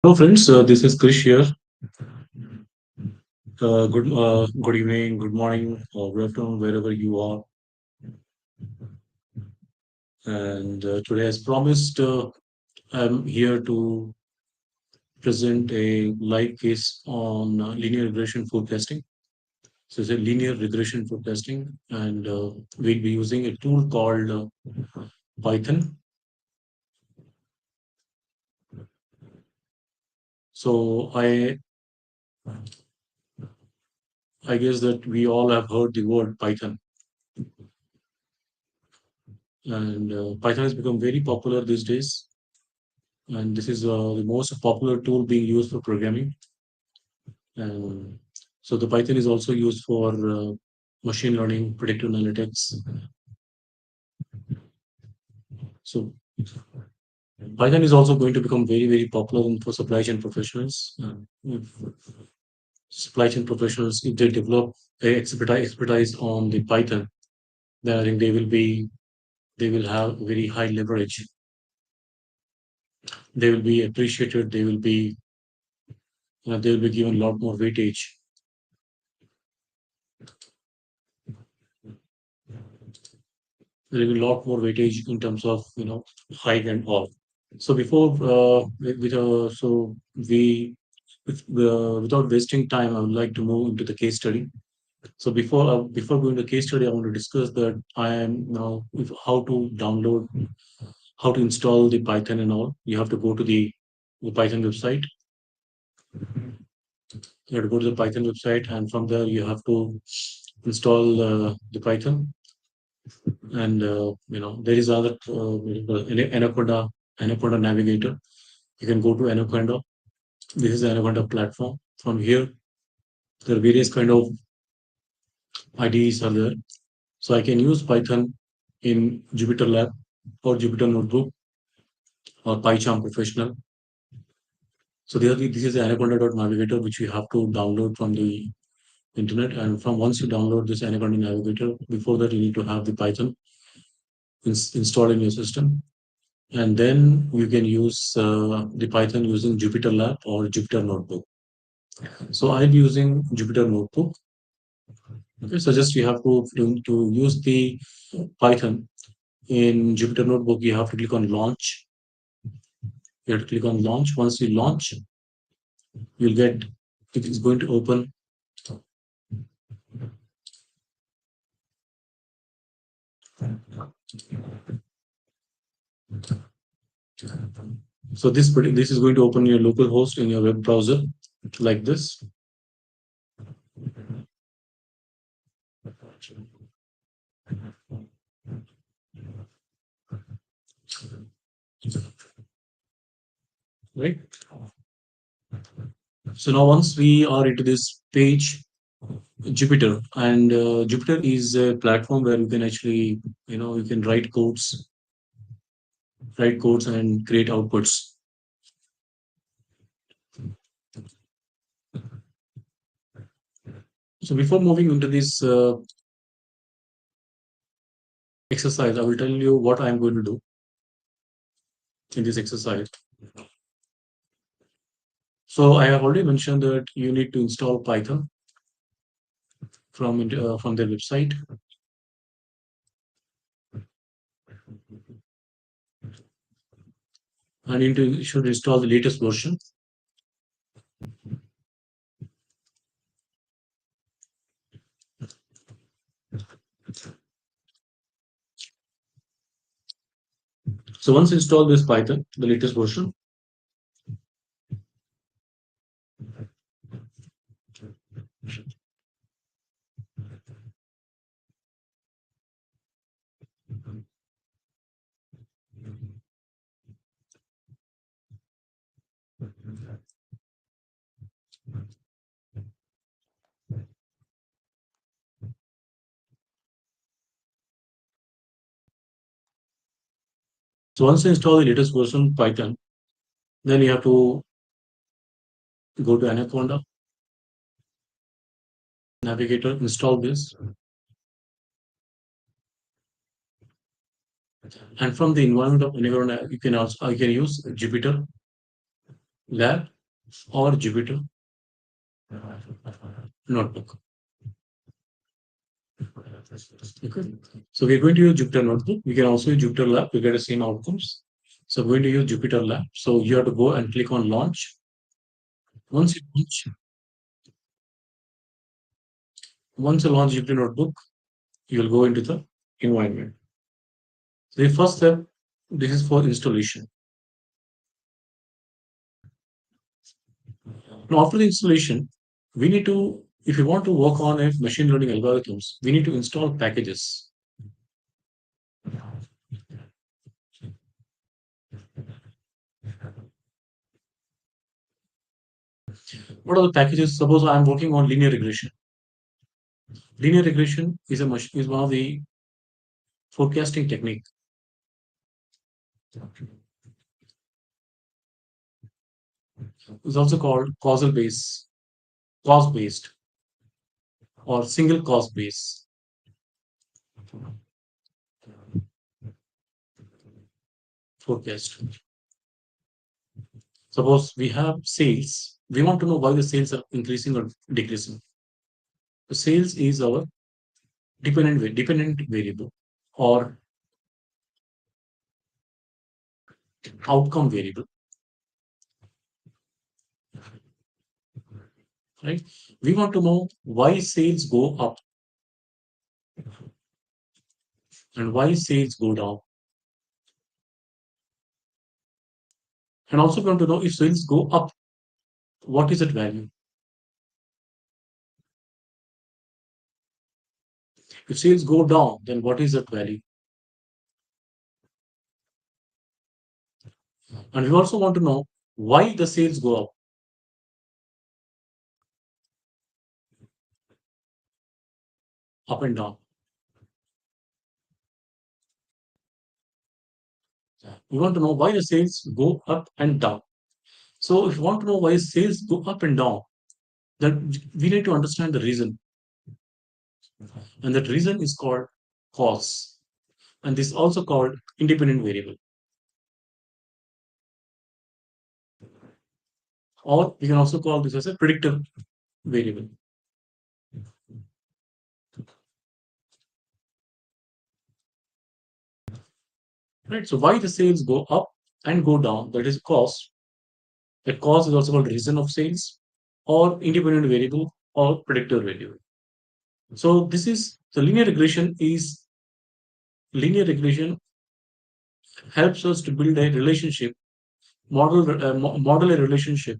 Hello, friends. This is Krish here. Good evening, good morning, or good afternoon, wherever you are. And today, as promised, I'm here to present a live case on linear regression forecasting. So, it's a linear regression forecasting, and we'll be using a tool called Python. So, I guess that we all have heard the word Python, and Python has become very popular these days, and this is the most popular tool being used for programming. And so the Python is also used for machine learning, predictive analytics. So Python is also going to become very popular for supply chain professionals. If supply chain professionals, if they develop a expertise on the Python, then I think they will have very high leverage. They will be appreciated. They will be given a lot more weightage. There will be a lot more weightage in terms of high and off. So before with so we without wasting time, I would like to move into the case study. So before going to case study, I want to discuss that I am now with how to download, how to install the Python and all. You have to go to the Python website. You have to go to the Python website, and from there you have to install the Python. And there is other Anaconda Navigator. You can go to Anaconda. This is the Anaconda platform. From here, there are various kind of IDEs are there. So I can use Python in Jupyter Lab or Jupyter Notebook or PyCharm Professional. So this is the Anaconda.navigator, which you have to download from the internet. And from once you download this Anaconda Navigator, before that you need to have the Python installed in your system. And then you can use the Python using Jupyter Lab or Jupyter Notebook. So I'm using Jupyter Notebook. Okay, so just you have to use the Python in Jupyter Notebook. You have to click on Launch. You have to click on Launch. Once you launch, you'll get it is going to open. So this is going to open your local host in your web browser like this. Right. So now once we are into this page, Jupyter, and Jupyter is a platform where you can actually, you can write codes and create outputs. So before moving into this exercise, I will tell you what I am going to do in this exercise. So I have already mentioned that you need to install Python from their website. And you should install the latest version. So once install this Python, the latest version, so once you install the latest version Python, then you have to go to Anaconda Navigator, install this, and from the environment of Anaconda, you can use Jupyter. lab or Jupyter notebook. Okay. So we're going to use Jupyter notebook. We can also use Jupyter lab to get the same outcomes. So we're going to use Jupyter lab. So you have to go and click on launch. Once you launch, once you launch Jupyter notebook, you will go into the environment. So the first step, this is for installation. Now after the installation, we need to, if you want to work on a machine learning algorithms, we need to install packages. What are the packages? Suppose I'm working on linear regression. Linear regression is is one of the forecasting technique. It's also called causal base, cost based, or single cost base forecast. Suppose we have sales. We want to know why the sales are increasing or decreasing. The sales is our dependent variable or outcome variable, right? We want to know why sales go up and why sales go down. And also we want to know if sales go up, what is that value? If sales go down, then what is that value? And we also want to know why the sales go up and down. We want to know why the sales go up and down. So if you want to know why sales go up and down, then we need to understand the reason. And that reason is called cause. And this is also called independent variable. Or we can also call this as a predictive variable. Right? So why the sales go up and go down, that is cause. That cause is also called reason of sales or independent variable or predictor variable. So this is the linear regression helps us to build a relationship, model a relationship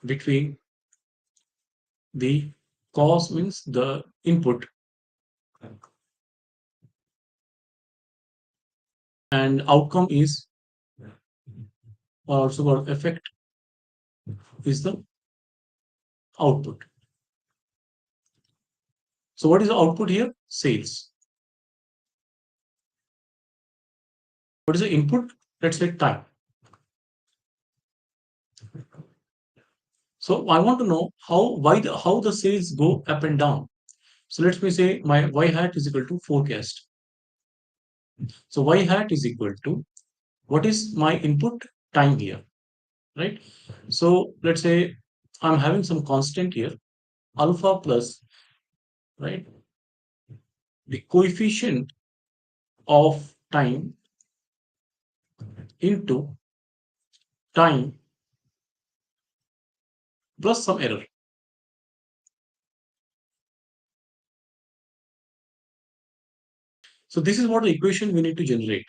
between the cause means the input and outcome is also called effect is the output. So what is the output here? Sales. What is the input? Let's say time. So I want to know how the sales go up and down. So let me say my y hat is equal to forecast. So y hat is equal to what is my input time here, right? So let's say I'm having some constant here, alpha plus, right? The coefficient of time into time plus some error. So this is what the equation we need to generate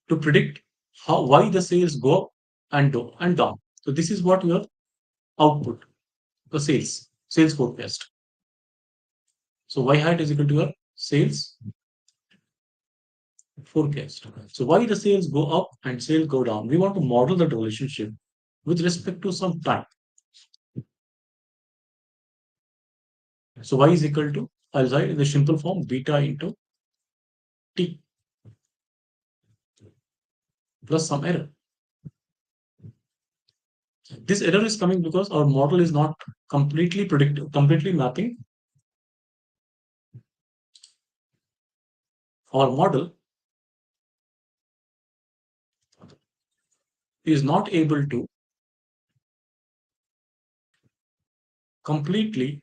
to predict why the sales go up and down. So this is what your output, the sales forecast. So y hat is equal to your sales forecast. So why the sales go up and sales go down? We want to model that relationship with respect to some time. So y is equal to, I'll write in the simple form beta into t plus some error. This error is coming because our model is not completely mapping our model is not able to completely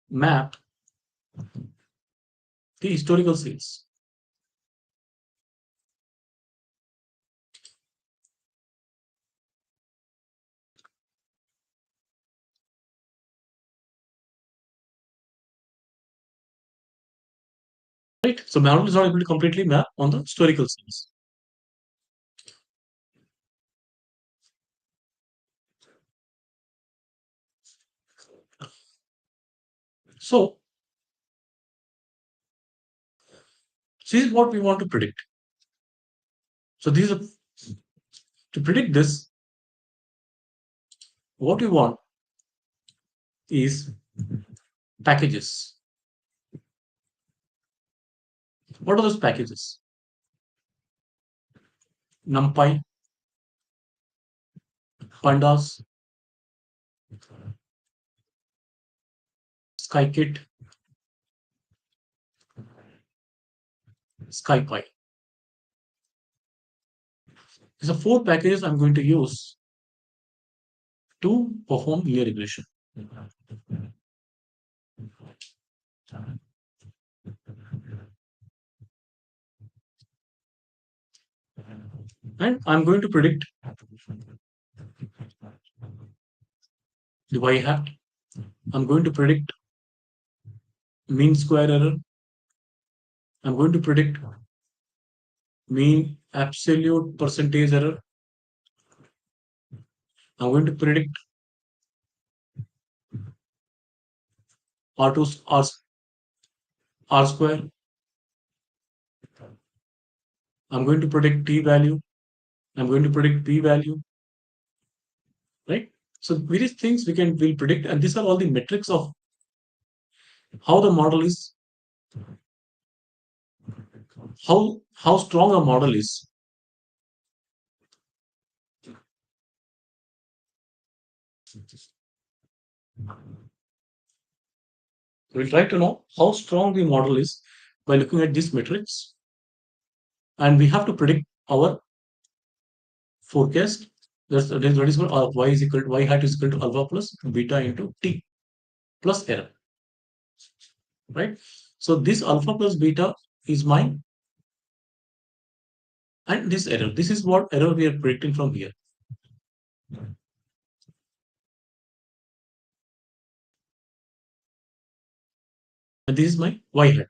map the historical sales. Right? So model is not able to completely map on the historical sales. So this is what we want to predict. So these are to predict this, what we want is packages. What are those packages? NumPy, Pandas, SkyKit, SkyPy. These are four packages I'm going to use to perform linear regression. And I'm going to predict the y hat. I'm going to predict mean square error. I'm going to predict mean absolute percentage error. I'm going to predict R2 R square. I'm going to predict t value. I'm going to predict p value. Right? So various things will predict, and these are all the metrics of how the model is, how strong a model is. We'll try to know how strong the model is by looking at these metrics, and we have to predict our forecast. That is what y is equal to y hat is equal to alpha plus beta into t plus error. Right? So this alpha plus beta is mine, and this error. This is what error we are predicting from here. And this is my y hat.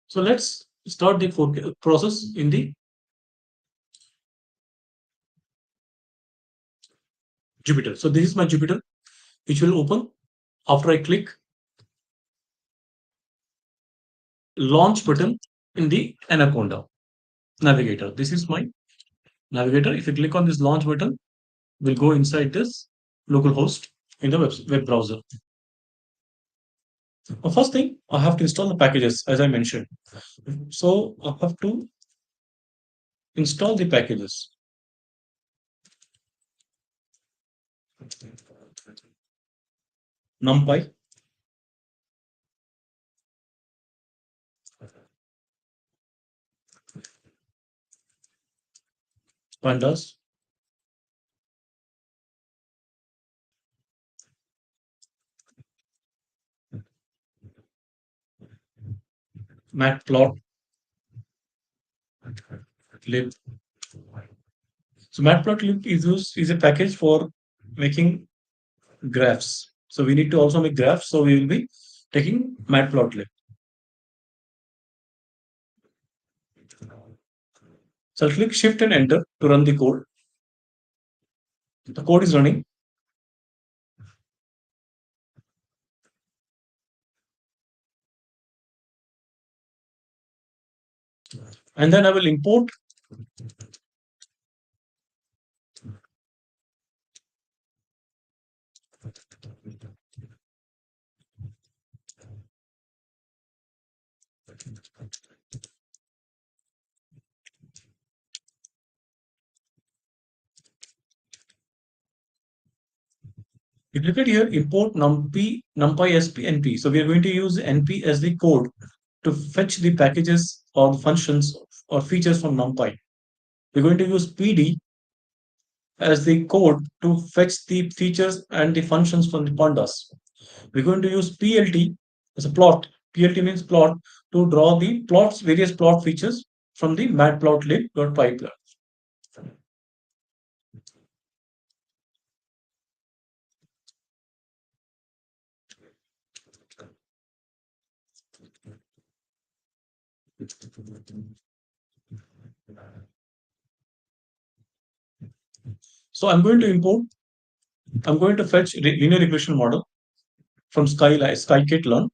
So let's start the process in the Jupyter. So this is my Jupyter, which will open after I click launch button in the Anaconda navigator. This is my navigator. If you click on this launch button, we'll go inside this localhost in the web browser. The first thing, I have to install the packages as I mentioned. So I have to install the packages. NumPy, Pandas, Matplotlib. So Matplotlib is a package for making graphs. So we need to also make graphs. So we will be taking Matplotlib. So I'll click Shift and Enter to run the code. The code is running. And then I will import if you look at here, import numpy sp np. So we are going to use np as the code to fetch the packages or the functions or features from NumPy. We're going to use PD as the code to fetch the features and the functions from the pandas. We're going to use PLT as a plot. PLT means plot to draw the plots, various plot features from the matplotlib.py plot. So I'm going to fetch linear regression model from scikit-learn.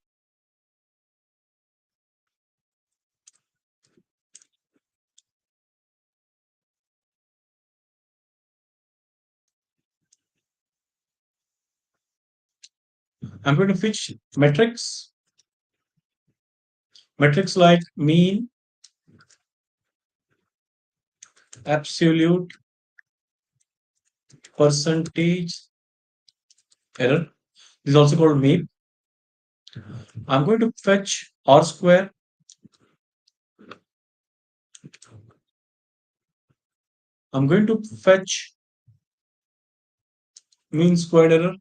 I'm going to fetch metrics like mean, absolute, percentage, error. This is also called mean. I'm going to fetch R square. I'm going to fetch mean squared error.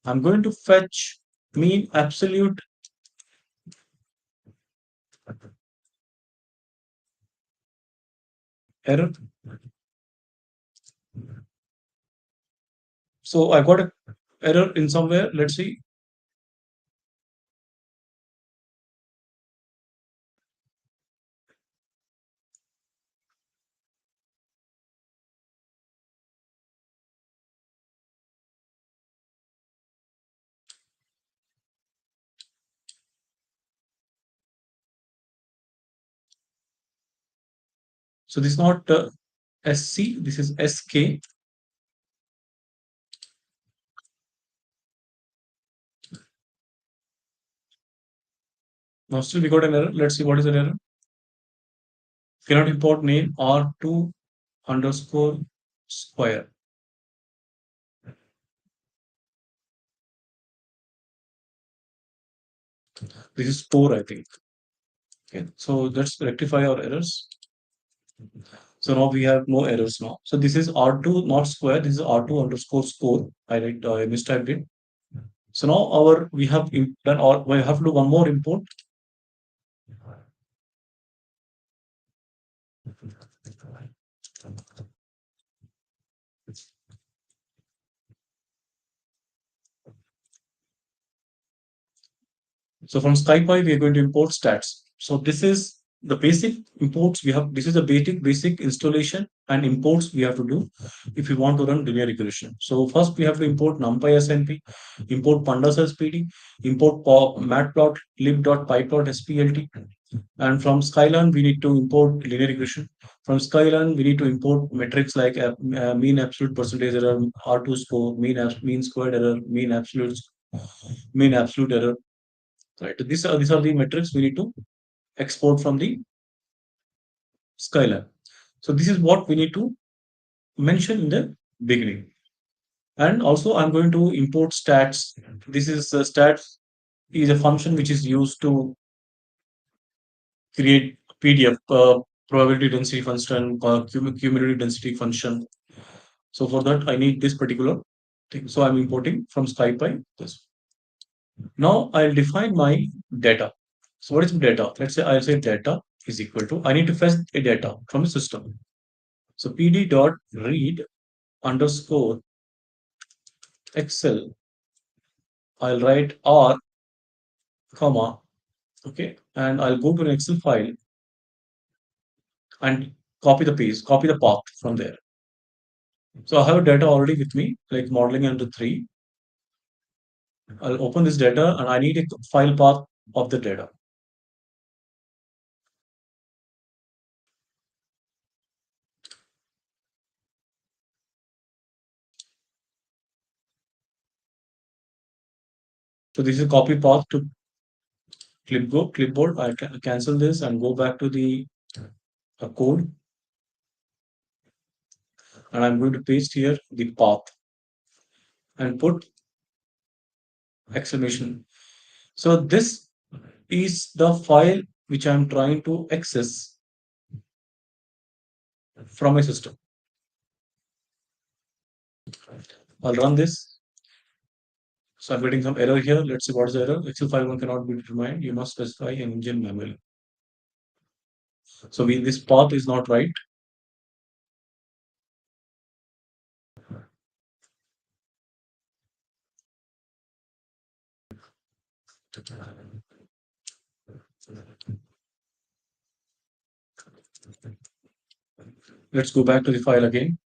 I'm going to fetch mean absolute error. So I got a error in somewhere. Let's see. So this is not SC. This is SK. Now still we got an error. Let's see what is the error. Cannot import name R2 underscore square. This is 4, I think. Okay, so let's rectify our errors. So now we have no errors now. So this is R2 not square. This is R2 underscore score. I mistyped it. So now we have done, or we have to do one more import. So from SkyPy, we are going to import stats. So this is the basic imports we have. This is the basic installation and imports we have to do if we want to run linear regression. So first we have to import NumPy SNP, import pandas as PD, import matplotlib.pyplot as PLT, and from Skyline we need to import linear regression. From Skyline we need to import metrics like mean absolute percentage error, R2 score, mean squared error, mean absolute error. Right. These are the metrics we need to export from the Skylab. So this is what we need to mention in the beginning. And also I'm going to import stats. This is stats is a function which is used to create PDF, probability density function, cumulative density function. So for that I need this particular thing. So I'm importing from SkyPy this. Now I'll define my data. So what is data? Let's say I'll say data is equal to, I need to fetch a data from the system. So pd dot read underscore Excel. I'll write R, comma, okay, and I'll go to an Excel file and copy the path from there. So I have data already with me, like modeling under 3. I'll open this data and I need a file path of the data. So this is copy path to clipboard. I can cancel this and go back to the code, and I'm going to paste here the path and put exclamation So this is the file which I'm trying to access from my system. I'll run this. So I'm getting some error here. Let's see what is the error. Excel file one cannot be determined. You must specify an engine manually. So this path is not right. Let's go back to the file again.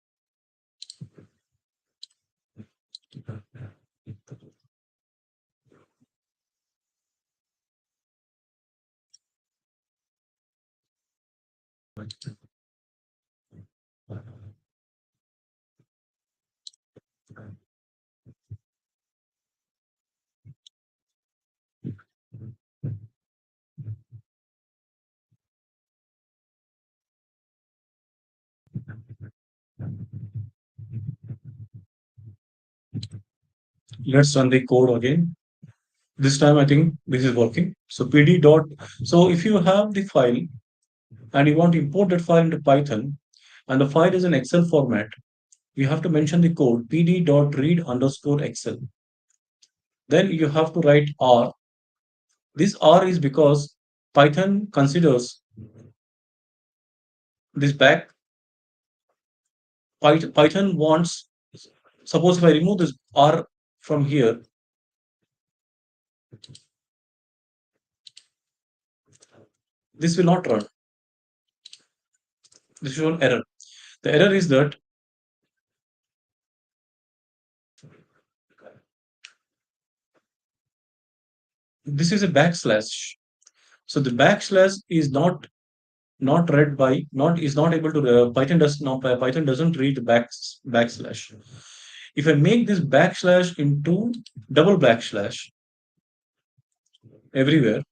Let's run the code again. This time I think this is working. So pd dot. So if you have the file and you want to import that file into Python, and the file is in Excel format, you have to mention the code pd.read_excel. Then you have to write R. This R is because Python considers this back. Python wants, suppose if I remove this R from here, this will not run. This is an error. The error is that this is a backslash. So the backslash is not read by not is not able to Python does not Python doesn't read the backslash. If I make this backslash into double backslash everywhere,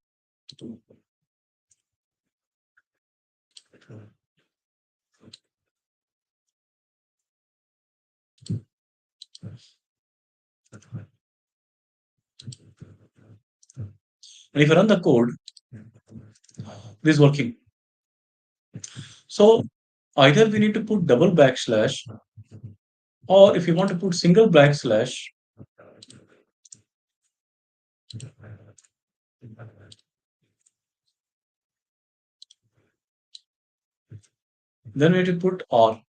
and if I run the code, this is working. So either we need to put double backslash, or if you want to put single backslash, then we need to put R.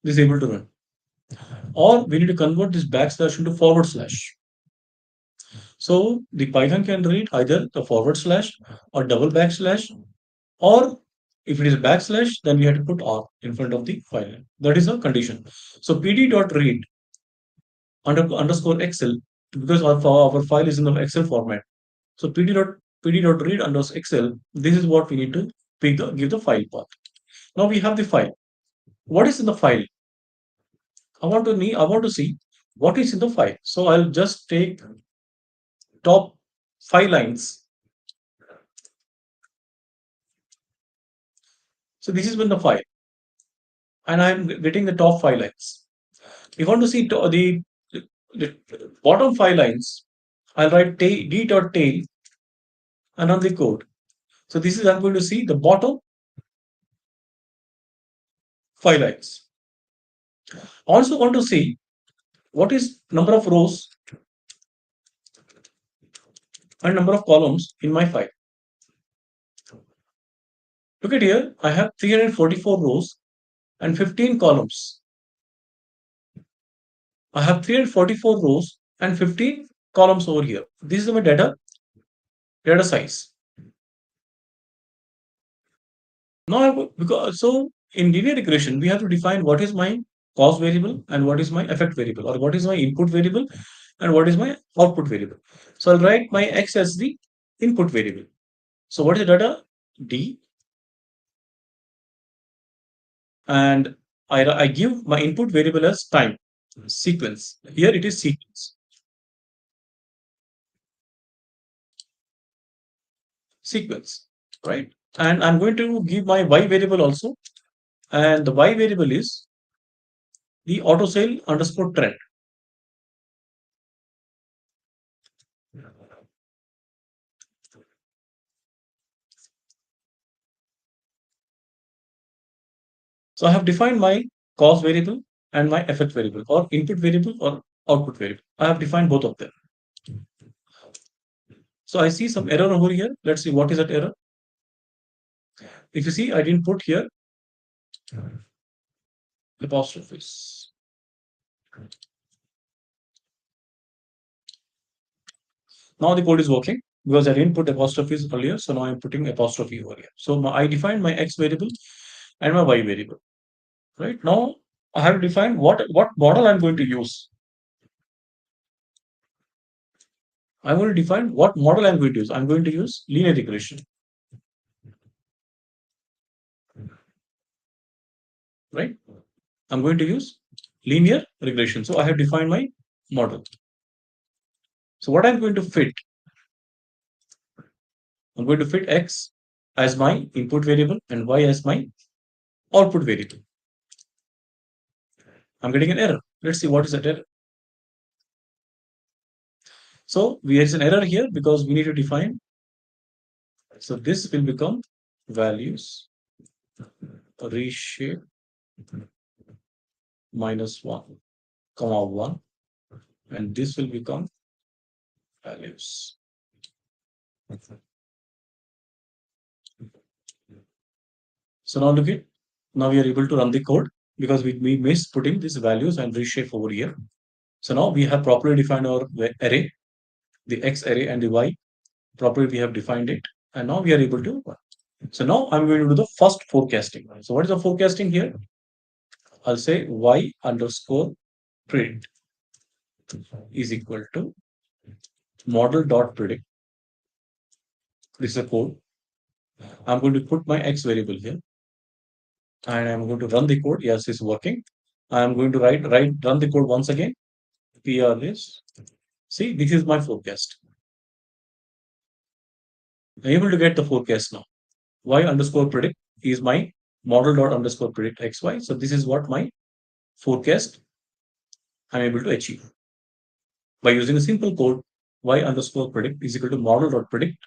This is able to run. Or we need to convert this backslash into forward slash. So the Python can read either the forward slash or double backslash, or if it is a backslash, then we have to put R in front of the file name. That is a condition. So pd.read underscore Excel, because our file is in the Excel format. So pd.read underscore Excel, this is what we need to give the file path. Now we have the file. What is in the file? I want to see what is in the file. So I'll just take top 5 lines. So this is in the file, and I'm getting the top 5 lines. If I want to see the bottom 5 lines, I'll write d.tail and run the code. So this is I'm going to see the bottom 5 lines. Also want to see what is number of rows and number of columns in my file. Look at here, I have 344 rows and 15 columns. I have 344 rows and 15 columns over here. This is my data size. Now, so in linear regression, we have to define what is my cost variable and what is my effect variable, or what is my input variable and what is my output variable. So I'll write my x as the input variable. So what is the data? D. And I give my input variable as time, sequence. Here it is sequence. Sequence, right? And I'm going to give my y variable also. And the y variable is the auto sale underscore trend. So I have defined my cause variable and my effect variable, or input variable or output variable. I have defined both of them. So I see some error over here. Let's see what is that error. If you see, I didn't put here apostrophes. Now the code is working because I didn't put apostrophes earlier. So now I'm putting apostrophe over here. So I defined my x variable and my y variable. Right now, I have defined what model I'm going to use. I will define what model I'm going to use. I'm going to use linear regression. Right? I'm going to use linear regression. So I have defined my model. So what I'm going to fit, I'm going to fit x as my input variable and y as my output variable. I'm getting an error. Let's see what is that error. So there is an error here because we need to define. So this will become values reshape -1, comma 1, and this will become values. So now look at, now we are able to run the code because we missed putting these values and reshape over here. So now we have properly defined our array, the x array and the y. Properly we have defined it. And now we are able to. So now I'm going to do the first forecasting. So what is the forecasting here? I'll say y underscore predict is equal to model dot predict. This is a code. I'm going to put my x variable here and I'm going to run the code. Yes, it's working. I'm going to run the code once again. PR is, see, this is my forecast. I'm able to get the forecast now. Y underscore predict is my model dot underscore predict xy. So this is what my forecast I'm able to achieve by using a simple code. Y underscore predict is equal to model dot predict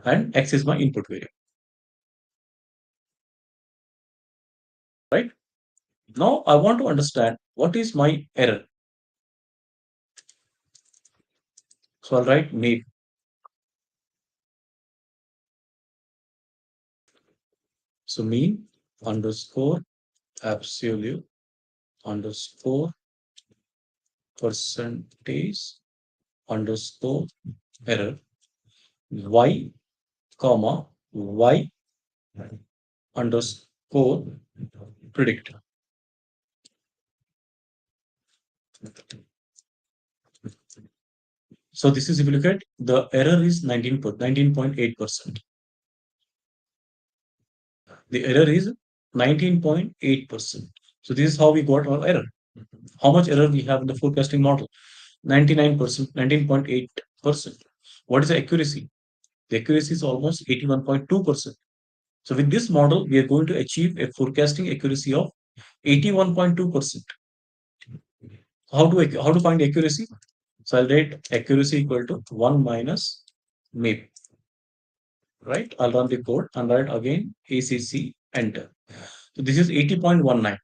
and x is my input variable. Right now, I want to understand what is my error. So I'll write name. So mean underscore absolute underscore percentage underscore error y comma y underscore predict. So this is, if you look at, the error is 19.8%. The error is 19.8%. So this is how we got our error. How much error we have in the forecasting model? 99%, 19.8%. What is the accuracy? The accuracy is almost 81.2%. So with this model, we are going to achieve a forecasting accuracy of 81.2%. How to find accuracy? So I'll write accuracy equal to 1 minus MAP. Right? I'll run the code and write again ACC enter. So this is 80.19.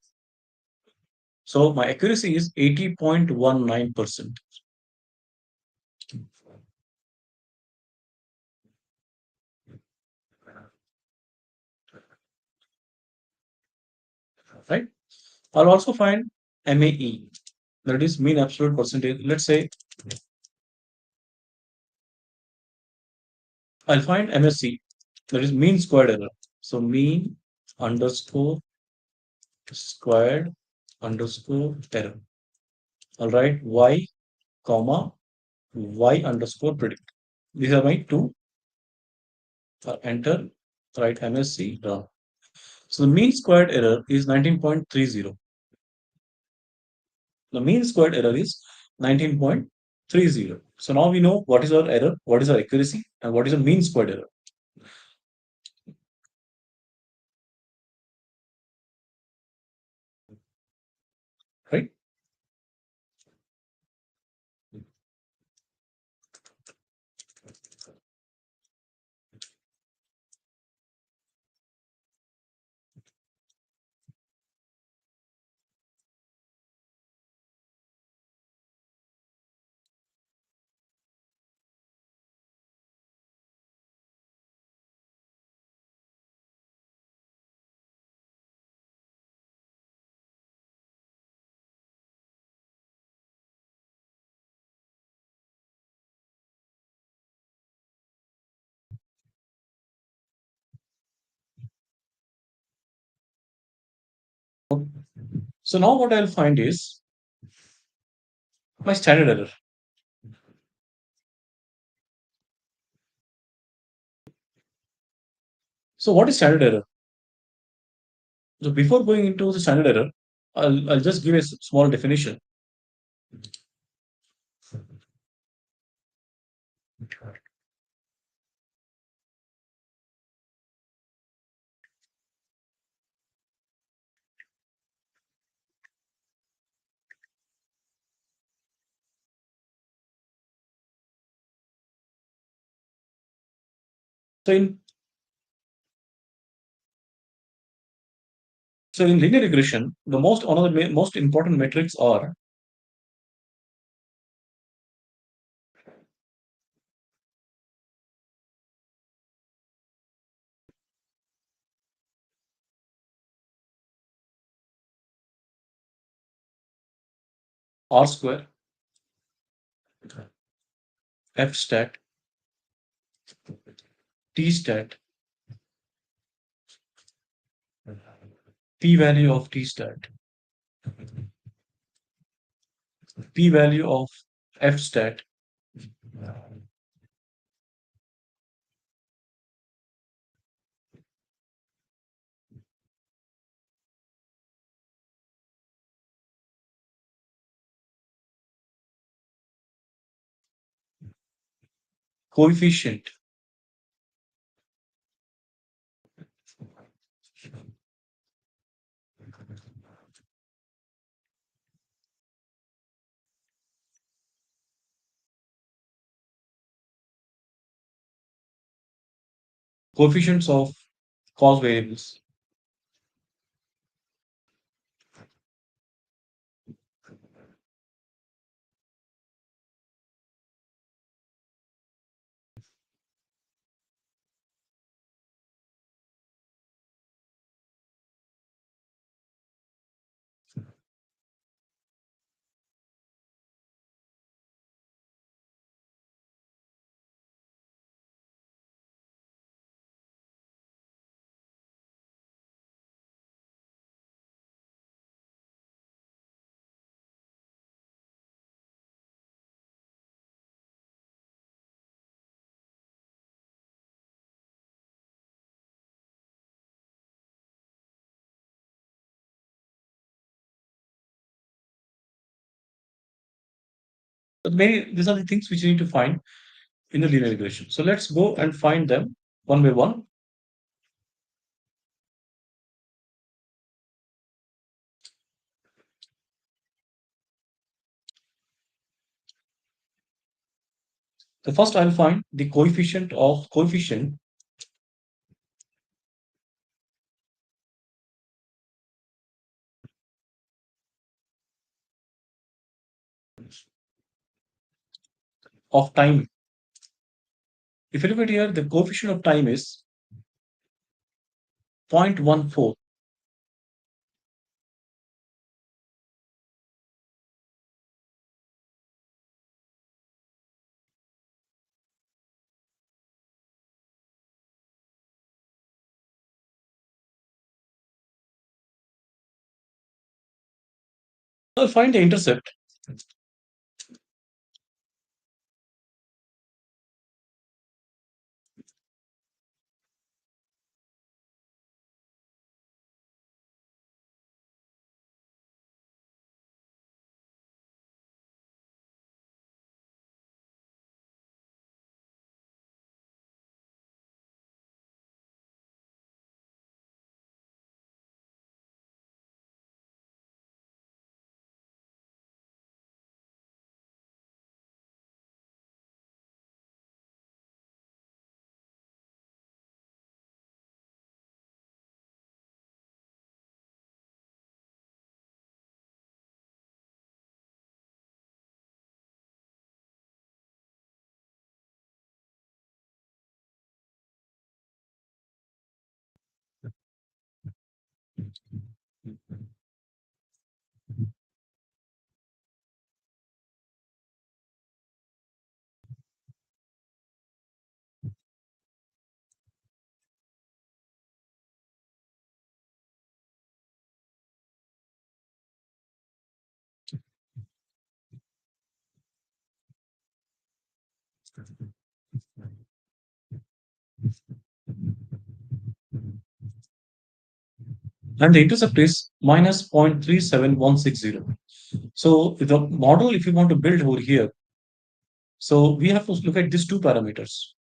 So my accuracy is 80.19%. Right? I'll also find MAE, that is mean absolute percentage. Let's say I'll find MSC, that is mean squared error. So mean underscore squared underscore error. I'll write y comma y underscore predict. These are my two. Enter, write MSC, run. So the mean squared error is 19.30. The mean squared error is 19.30. So now we know what is our error, what is our accuracy, and what is the mean squared error. Right? So now what I'll find is my standard error. So what is standard error? So before going into the standard error, I'll just give a small definition. So in linear regression, the most one of the most important metrics are R square, F stat, T stat, P value of T stat, P value of F stat, coefficient, coefficients of cause variables. But these are the things which you need to find in the linear regression. So let's go and find them one by one. The first I'll find the coefficient of time. If you look at here, the coefficient of time is 0.14. I'll find the intercept. And the intercept is minus 0.37160. So the model, if you want to build over here, so we have to look at these two parameters.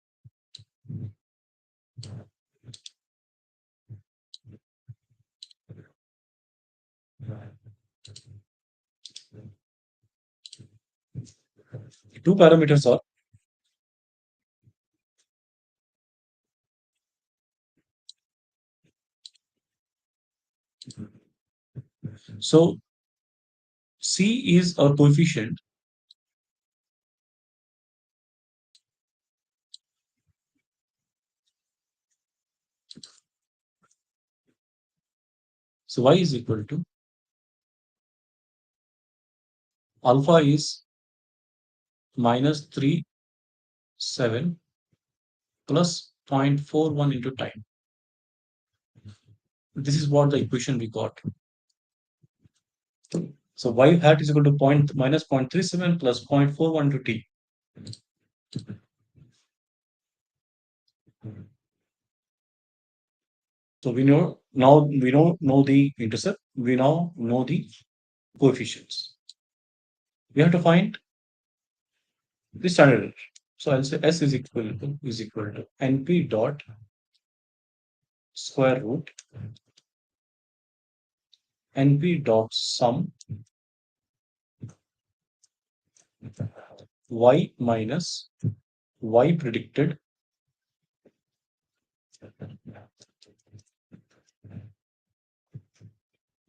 Two parameters are, so C is a coefficient. So Y is equal to alpha is minus 37 plus 0.41 into time. This is what the equation we got. So Y hat is equal to minus 0.37 plus 0.41 to t. So we know the intercept. We now know the coefficients. We have to find the standard error. So I'll say S is equal to NP dot square root NP dot sum Y minus Y predicted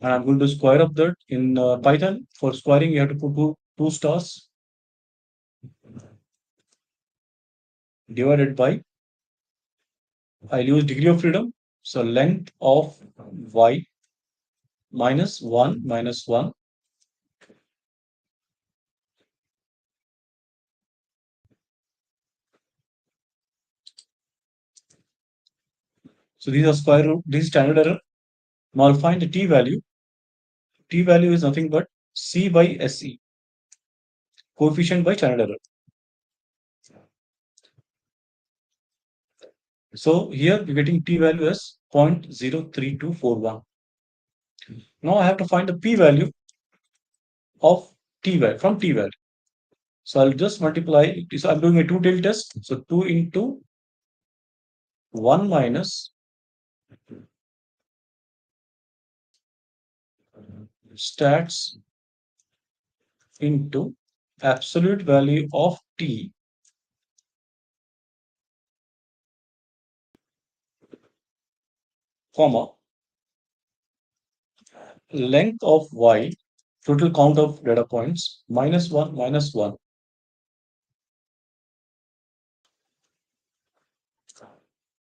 and I'm going to square up that in Python. For squaring, you have to put two stars divided by, I'll use degree of freedom. So length of y minus 1. So these are square root, this is standard error. Now I'll find the t value. T value is nothing but C by SE, coefficient by standard error. So here we're getting t value as 0.03241. Now I have to find the p value of t value from t value. So I'll just multiply. So I'm doing a two-tailed test. So 2 into 1 minus stats into absolute value of t, comma, length of y, total count of data points, minus 1 minus 1.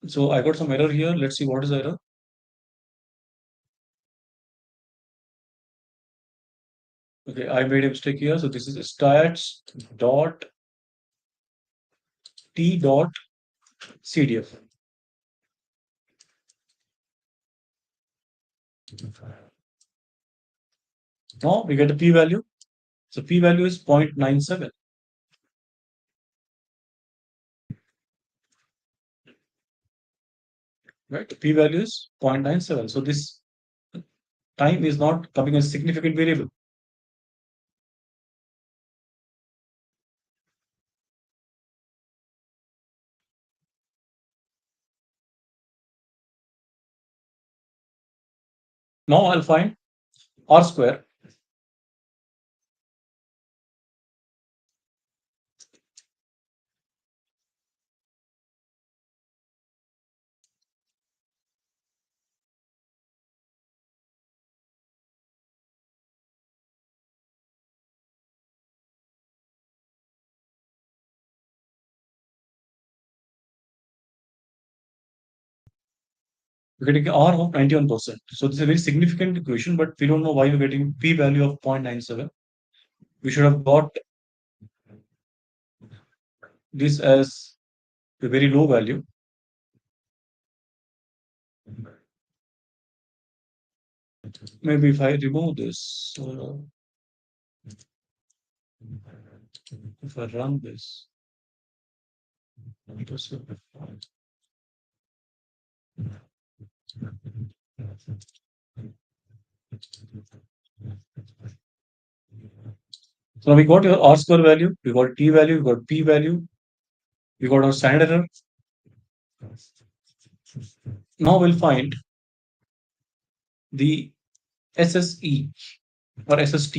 So I got some error here. Let's see what is the error. Okay, I made a mistake here. So this is stats dot t dot cdf. Now we get a p value. So p value is 0.97. Right? P value is 0.97. So this time is not coming as significant variable. Now I'll find r square. We're getting R of 91%. So this is a very significant equation, but we don't know why we're getting p value of 0.97. We should have got this as a very low value. Maybe if I remove this, if I run this, So now we got your R square value, we got T value, we got P value, we got our standard error. Now we'll find the SSE or SST,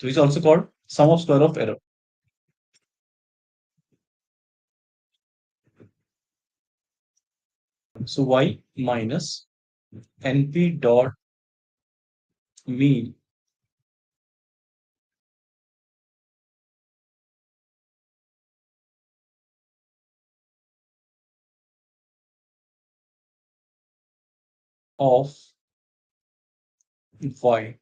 which is also called sum of square of error. So y minus np dot mean of y.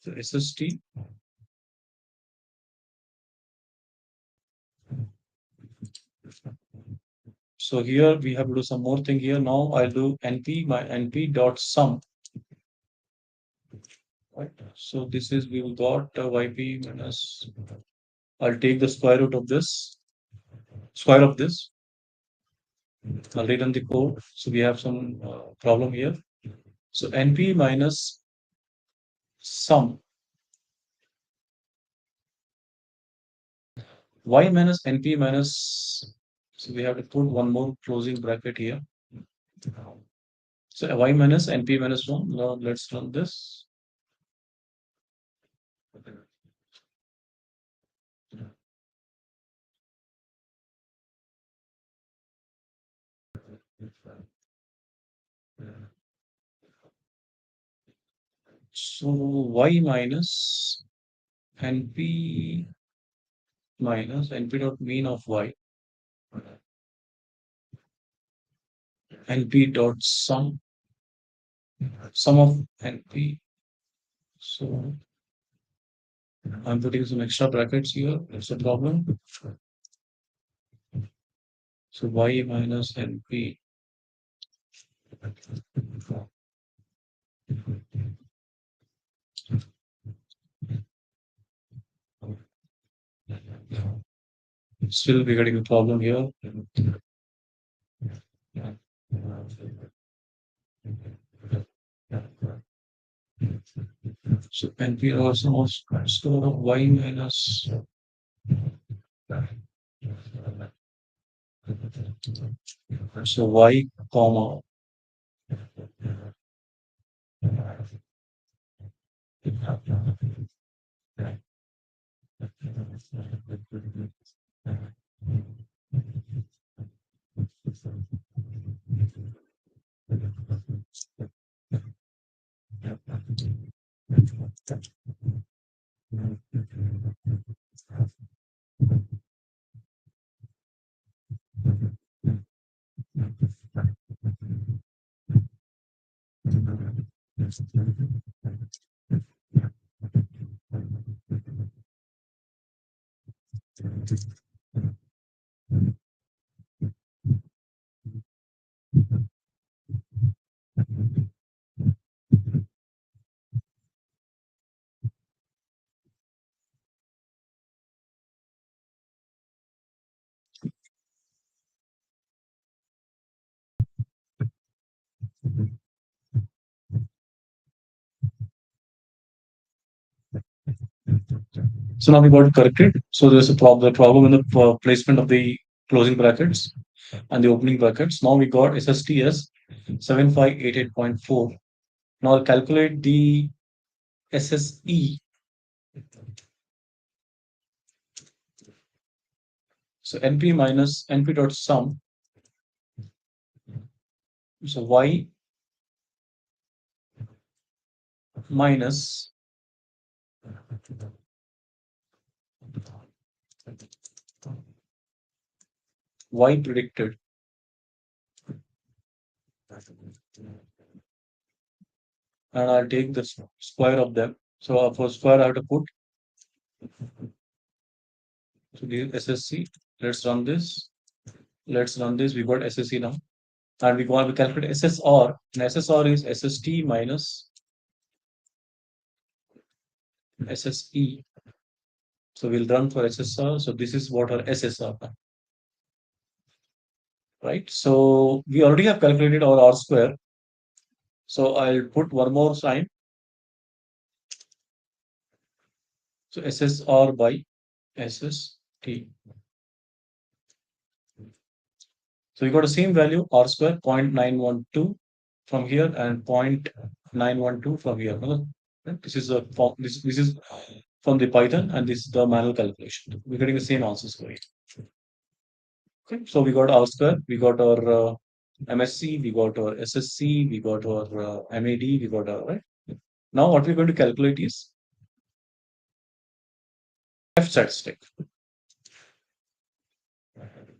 So SST. So here we have to do some more thing here. Now I'll do np by np dot sum. Right. So this is we will got yp minus. I'll take the square root of this, square of this. I'll write on the code. So we have some problem here. So np minus sum y minus np minus. So we have to put one more closing bracket here. So y minus np minus 1. Now let's run this. So y minus np minus np dot mean of y, np dot sum of np. So I'm putting some extra brackets here. That's a problem. So y minus np. Still we're getting a problem here. So np also square of y minus. So y comma So now we got it corrected. So there's a problem. The problem in the placement of the closing brackets and the opening brackets. Now we got SSTS 7588.4. Now I'll calculate the SSE. So NP minus NP dot sum. So Y minus Y predicted. And I'll take the square of them. So for square, I have to put so the SSC. Let's run this. Let's run this. We got SSC now. And we want to calculate SSR. And SSR is SST minus SSE. So we'll run for SSR. So this is what our SSR, right? So we already have calculated our R square. So I'll put one more sign. So SSR by SST. So we got the same value R square 0.912 from here and 0.912 from here. Right? This is this is from the Python and this is the manual calculation. We're getting the same answers for it. Okay, so we got R square, we got our MSC, we got our SSC, we got our MAD, we got our right. Now what we're going to calculate is F statistic.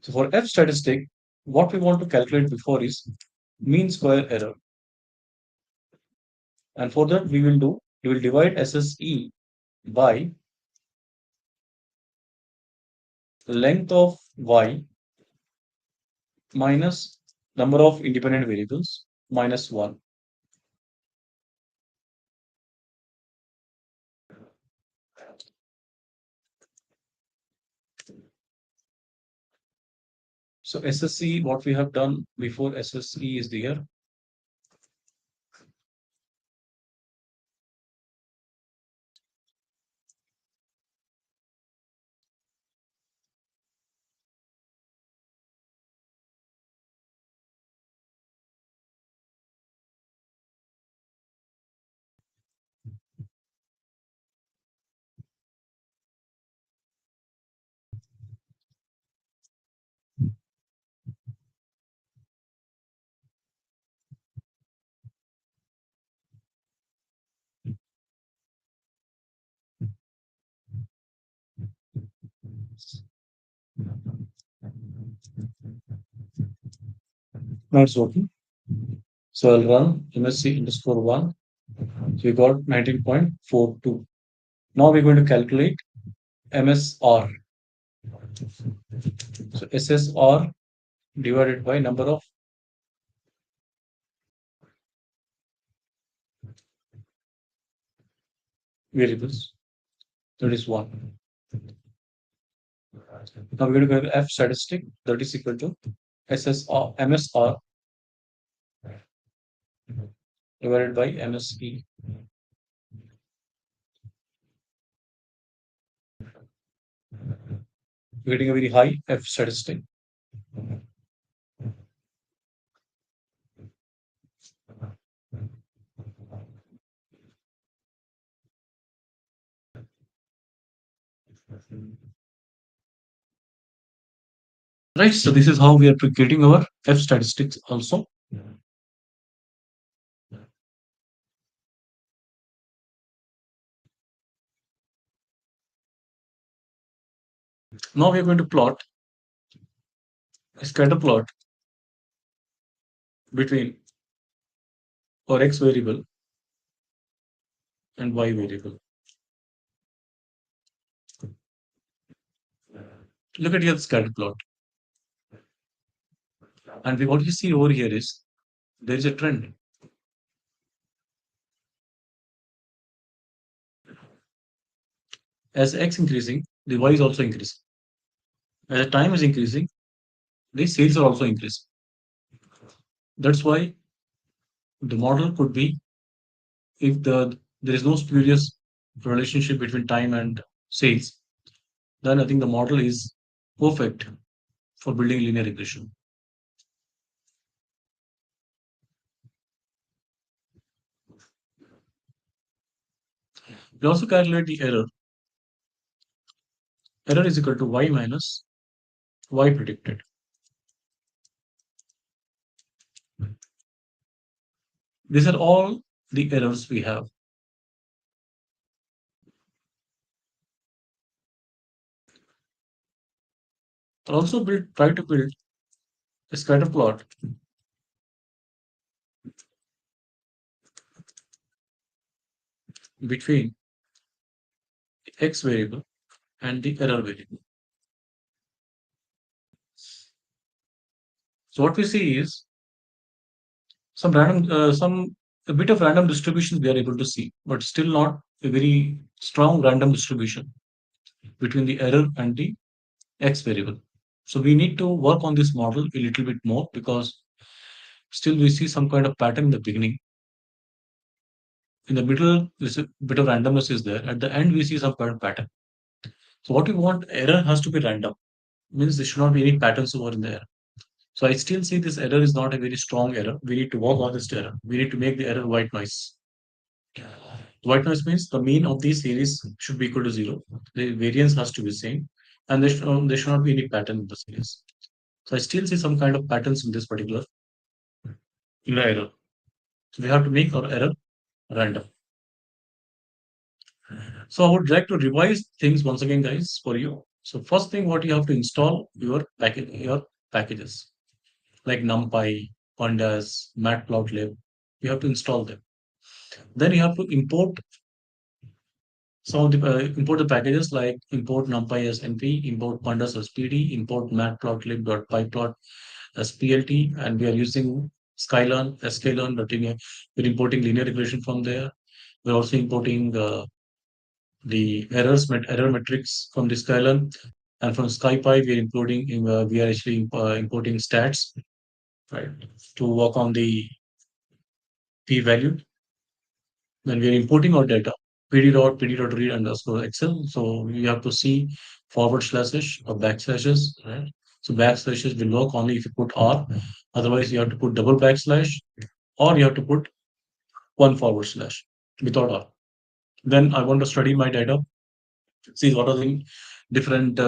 So for F statistic, what we want to calculate before is mean square error. And for that we will divide SSE by length of Y minus number of independent variables minus 1. So SSE, what we have done before SSE is there. Now it's working. So I'll run MSC underscore 1. So we got 19.42. Now we're going to calculate MSR. So SSR divided by number of variables. That is 1. Now we're going to get F statistic that is equal to SSR, MSR divided by MSE. We're getting a very high F statistic. Right, so this is how we are getting our F statistics also. Now we are going to plot a scatter plot between our X variable and Y variable. Look at your scatter plot. And what you see over here is there is a trend. As X increasing, the Y is also increasing. As the time is increasing, the sales are also increasing. That's why the model could be if there is no spurious relationship between time and sales, then I think the model is perfect for building linear regression. We also calculate the error. Error is equal to Y minus Y predicted. These are all the errors we have. I'll also try to build a scatter plot between the X variable and the error variable. So what we see is some a bit of random distribution we are able to see, but still not a very strong random distribution between the error and the x variable. So we need to work on this model a little bit more because still we see some kind of pattern in the beginning. In the middle, this a bit of randomness is there. At the end, we see some kind of pattern. So what we want, error has to be random. Means there should not be any patterns over in the error. So I still see this error is not a very strong error. We need to work on this error. We need to make the error white noise. White noise means the mean of these series should be equal to zero. The variance has to be same, and there should not be any pattern in the series. So I still see some kind of patterns in this particular in the error. So we have to make our error random. So I would like to revise things once again, guys, for you. So first thing, what you have to install your packages like NumPy, Pandas, Matplotlib. You have to install them. Then you have to import some of the import the packages like import NumPy as NP, import Pandas as PD, import matplotlib.pyplot as PLT, and we are using sklearn, we're importing linear regression from there. We're also importing the error metrics from the Skylum, and from SkyPy we are actually importing stats, right, to work on the p-value. When we are importing our data, pd dot read underscore excel, so we have to see forward slashes or backslashes, right? So backslashes will work only if you put r, otherwise you have to put double backslash, or you have to put one forward slash without r. Then I want to study my data, see what are the different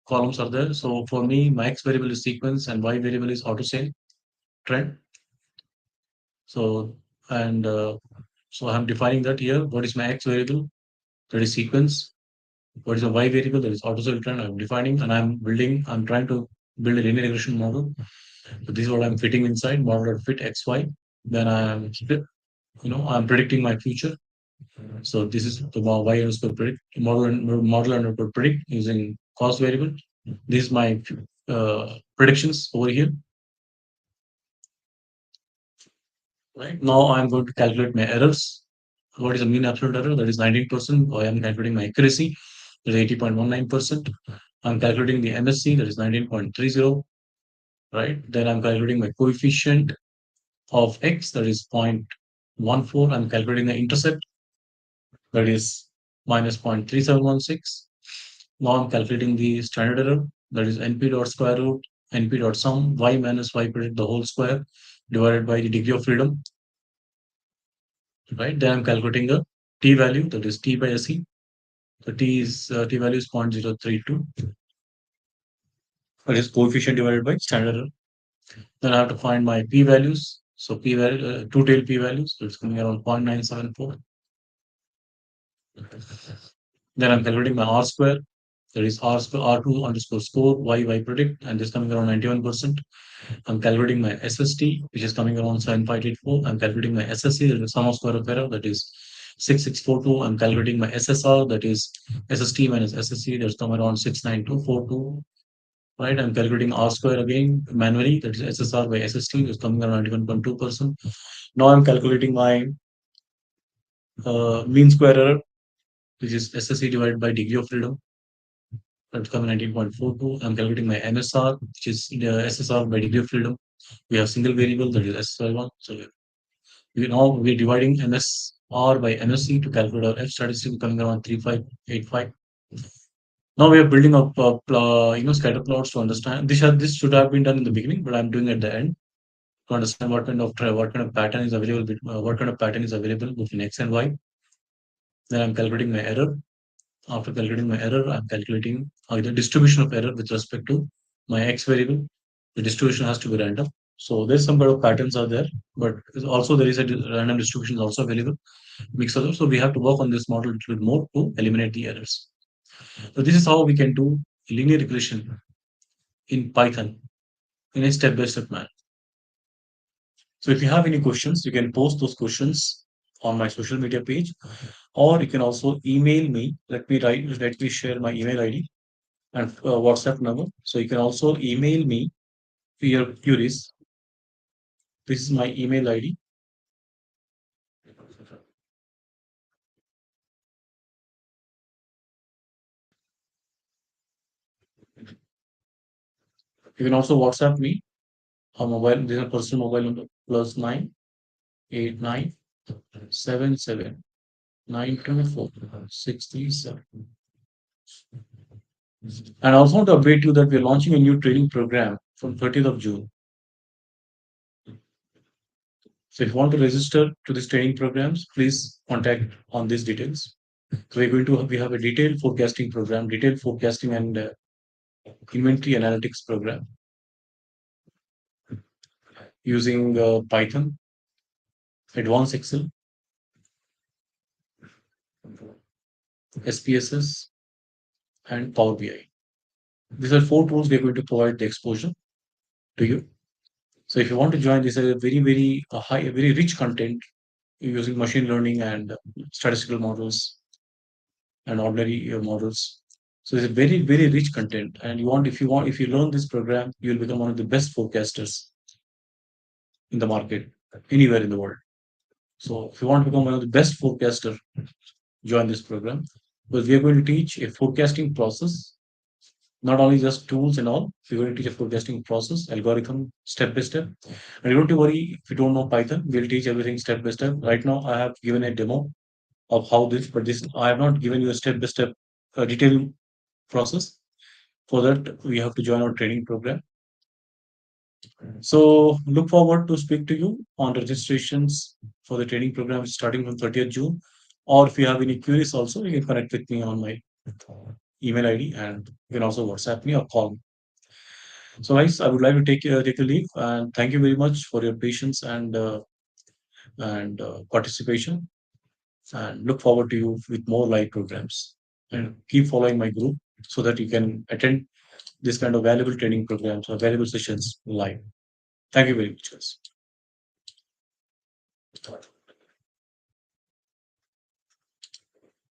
columns are there. So for me, my x variable is sequence and y variable is auto sale trend. So and so I'm defining that here. What is my x variable? That is sequence. What is the y variable? That is auto sale trend. I'm defining and I'm trying to build a linear regression model. So this is what I'm fitting inside model fit x y. Then I'm predicting my future. So this is the y underscore predict model underscore predict using cost variable. This is my predictions over here. Right now, I'm going to calculate my errors. What is the mean absolute error? That is 19%. I am calculating my accuracy. That is 80.19%. I'm calculating the MSC. That is 19.30. Right. Then I'm calculating my coefficient of x. That is 0.14. I'm calculating the intercept. That is minus 0.3716. Now I'm calculating the standard error, that is np dot square root, np dot sum, y minus y predict the whole square divided by the degree of freedom, right? Then I'm calculating the t value, that is t by se. The t value is 0.032. That is coefficient divided by standard error. Then I have to find my p values. So p value, two-tailed p values, so it's coming around 0.974. Then I'm calculating my R square, that is R square R2 underscore score y predict, and this coming around 91%. I'm calculating my SST, which is coming around 7584. I'm calculating my SSC, that is sum of square of error, that is 6642. I'm calculating my SSR, that is SST minus SSC, that's coming around 69242. Right, I'm calculating R square again manually, that is SSR by SST, is coming around 91.2%. Now I'm calculating my mean square error, which is SSC divided by degree of freedom. That's coming 19.42. I'm calculating my MSR, which is the SSR by degree of freedom. We have single variable, that is SSR1. So we're dividing MSR by MSC to calculate our F statistic, coming around 3585. Now we are building up scatter plots to understand. This should have been done in the beginning, but I'm doing at the end to understand what kind of pattern is available, what kind of pattern is available between X and Y. Then I'm calculating my error. After calculating my error, I'm calculating the distribution of error with respect to my X variable. The distribution has to be random. So there's some kind of patterns are there, but also there is a random distribution is also available. Mix of them. So we have to work on this model a little bit more to eliminate the errors. So this is how we can do linear regression in Python in a step-by-step manner. So if you have any questions, you can post those questions on my social media page, or you can also email me. Let me share my email ID and WhatsApp number. So you can also email me your queries. This is my email ID. You can also WhatsApp me. A mobile, this is a personal mobile number, +98977924637. And I also want to update you that we are launching a new training program from 30th of June. So if you want to register to these training programs, please contact on these details. So we have a detailed forecasting program, detailed forecasting and inventory analytics program using Python, Advanced Excel, SPSS, and Power BI. These are four tools we are going to provide the exposure to you. So if you want to join, this is a very high, very rich content using machine learning and statistical models and ordinary models. So it's a very rich content. And if you learn this program, you'll become one of the best forecasters in the market anywhere in the world. So if you want to become one of the best forecaster, join this program because we are going to teach a forecasting process, not only just tools and all. We're going to teach a forecasting process, algorithm, step by step. And you don't have to worry if you don't know Python. We'll teach everything step by step. Right now, I have given a demo of how this, but this I have not given you a step by step detailed process. For that, we have to join our training program. So look forward to speak to you on registrations for the training program starting from 30th June. Or if you have any queries also, you can connect with me on my email ID and you can also WhatsApp me or call me. So guys, I would like to take a leave and thank you very much for your patience and participation and look forward to you with more live programs and keep following my group so that you can attend this kind of valuable training programs or valuable sessions live. Thank you very much, guys.